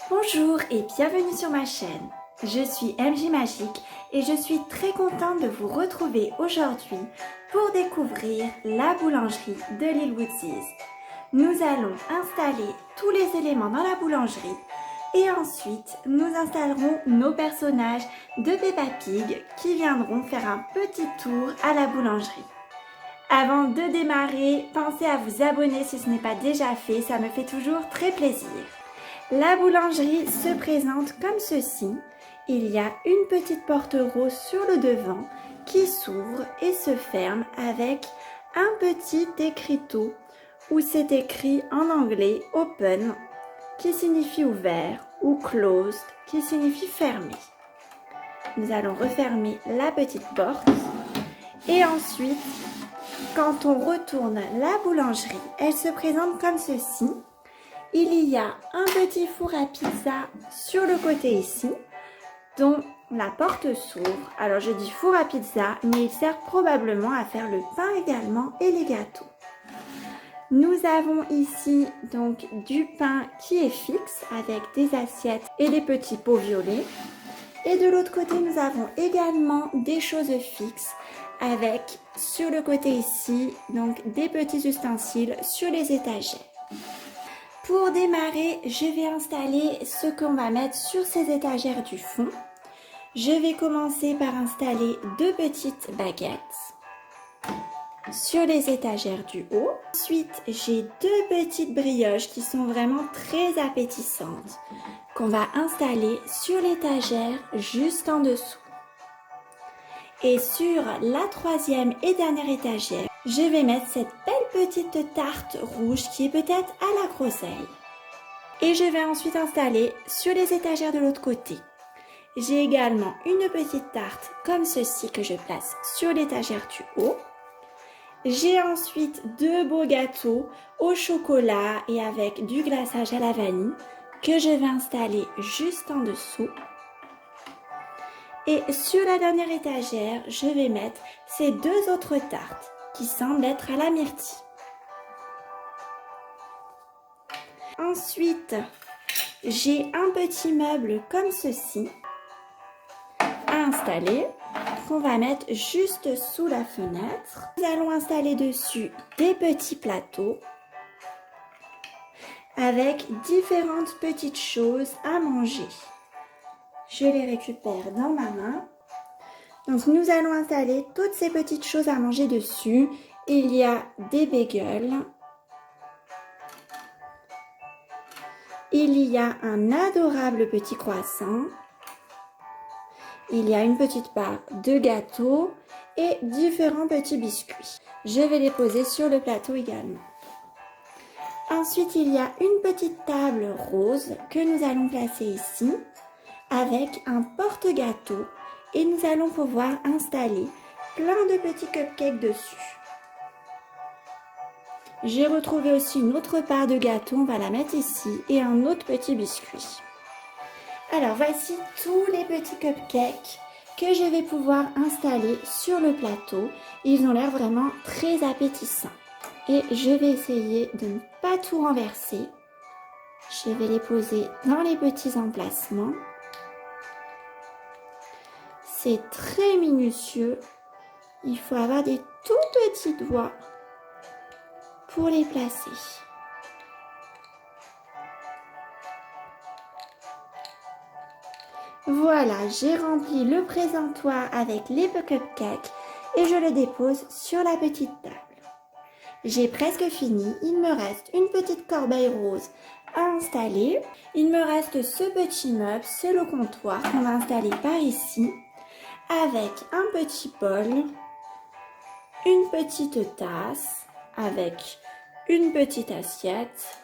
Bonjour et bienvenue sur ma chaîne. Je suis MJ Magique et je suis très contente de vous retrouver aujourd'hui pour découvrir la boulangerie de l'île Woodsies. Nous allons installer tous les éléments dans la boulangerie et ensuite nous installerons nos personnages de Peppa Pig qui viendront faire un petit tour à la boulangerie. Avant de démarrer, pensez à vous abonner si ce n'est pas déjà fait, ça me fait toujours très plaisir. La boulangerie se présente comme ceci. Il y a une petite porte rose sur le devant qui s'ouvre et se ferme avec un petit écriteau où c'est écrit en anglais open qui signifie ouvert ou closed qui signifie fermé. Nous allons refermer la petite porte et ensuite quand on retourne la boulangerie, elle se présente comme ceci. Il y a un petit four à pizza sur le côté ici, dont la porte s'ouvre. Alors je dis four à pizza, mais il sert probablement à faire le pain également et les gâteaux. Nous avons ici donc du pain qui est fixe avec des assiettes et des petits pots violets. Et de l'autre côté, nous avons également des choses fixes avec sur le côté ici donc des petits ustensiles sur les étagères. Pour démarrer, je vais installer ce qu'on va mettre sur ces étagères du fond. Je vais commencer par installer deux petites baguettes sur les étagères du haut. Ensuite, j'ai deux petites brioches qui sont vraiment très appétissantes qu'on va installer sur l'étagère juste en dessous. Et sur la troisième et dernière étagère, je vais mettre cette belle petite tarte rouge qui est peut-être à la groseille. Et je vais ensuite installer sur les étagères de l'autre côté. J'ai également une petite tarte comme ceci que je place sur l'étagère du haut. J'ai ensuite deux beaux gâteaux au chocolat et avec du glaçage à la vanille que je vais installer juste en dessous. Et sur la dernière étagère, je vais mettre ces deux autres tartes qui semblent être à la myrtille. Ensuite, j'ai un petit meuble comme ceci à installer qu'on va mettre juste sous la fenêtre. Nous allons installer dessus des petits plateaux avec différentes petites choses à manger. Je les récupère dans ma main. Donc nous allons installer toutes ces petites choses à manger dessus. Il y a des bagels. Il y a un adorable petit croissant. Il y a une petite part de gâteau et différents petits biscuits. Je vais les poser sur le plateau également. Ensuite, il y a une petite table rose que nous allons placer ici avec un porte-gâteau et nous allons pouvoir installer plein de petits cupcakes dessus. J'ai retrouvé aussi une autre part de gâteau, on va la mettre ici, et un autre petit biscuit. Alors voici tous les petits cupcakes que je vais pouvoir installer sur le plateau. Ils ont l'air vraiment très appétissants. Et je vais essayer de ne pas tout renverser. Je vais les poser dans les petits emplacements. C'est très minutieux. Il faut avoir des tout petits doigts pour les placer. Voilà, j'ai rempli le présentoir avec les cupcakes et je le dépose sur la petite table. J'ai presque fini, il me reste une petite corbeille rose à installer. Il me reste ce petit meuble, c'est le comptoir qu'on va installer par ici avec un petit bol, une petite tasse avec une petite assiette.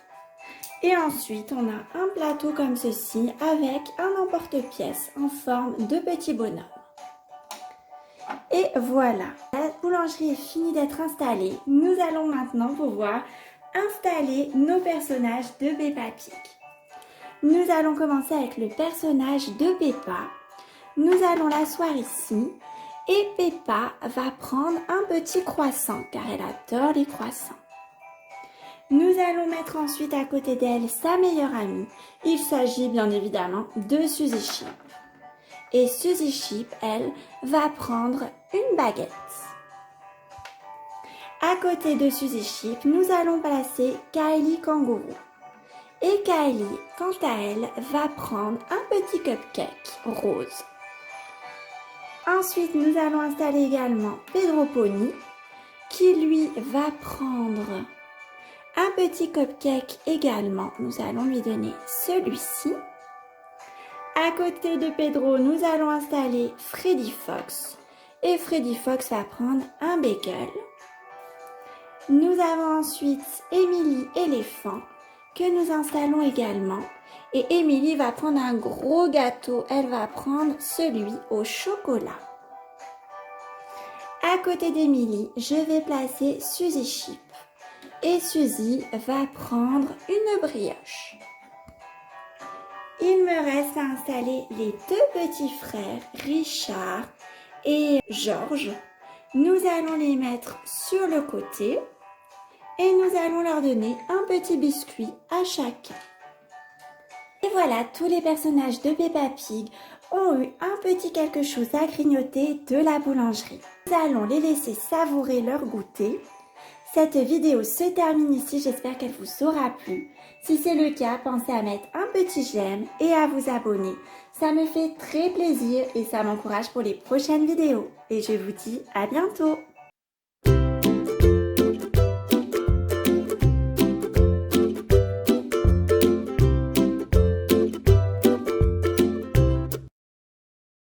Et ensuite, on a un plateau comme ceci avec un emporte-pièce en forme de petit bonhomme. Et voilà, la boulangerie est finie d'être installée. Nous allons maintenant pouvoir installer nos personnages de Peppa Pig. Nous allons commencer avec le personnage de Peppa. Nous allons l'asseoir ici et Peppa va prendre un petit croissant car elle adore les croissants. Nous allons mettre ensuite à côté d'elle sa meilleure amie. Il s'agit bien évidemment de Suzy Chip. Et Suzy Chip, elle, va prendre une baguette. À côté de Suzy Chip, nous allons placer Kylie Kangourou. Et Kylie, quant à elle, va prendre un petit cupcake rose. Ensuite, nous allons installer également Pedro Pony, qui lui va prendre un petit cupcake également. Nous allons lui donner celui-ci. À côté de Pedro, nous allons installer Freddy Fox. Et Freddy Fox va prendre un bagel. Nous avons ensuite Emily Éléphant que nous installons également. Et Emily va prendre un gros gâteau. Elle va prendre celui au chocolat. À côté d'Emily, je vais placer Suzy Chip. Et Suzy va prendre une brioche. Il me reste à installer les deux petits frères, Richard et Georges. Nous allons les mettre sur le côté et nous allons leur donner un petit biscuit à chacun. Et voilà, tous les personnages de Peppa Pig ont eu un petit quelque chose à grignoter de la boulangerie. Nous allons les laisser savourer leur goûter. Cette vidéo se termine ici, j'espère qu'elle vous aura plu. Si c'est le cas, pensez à mettre un petit j'aime et à vous abonner. Ça me fait très plaisir et ça m'encourage pour les prochaines vidéos. Et je vous dis à bientôt!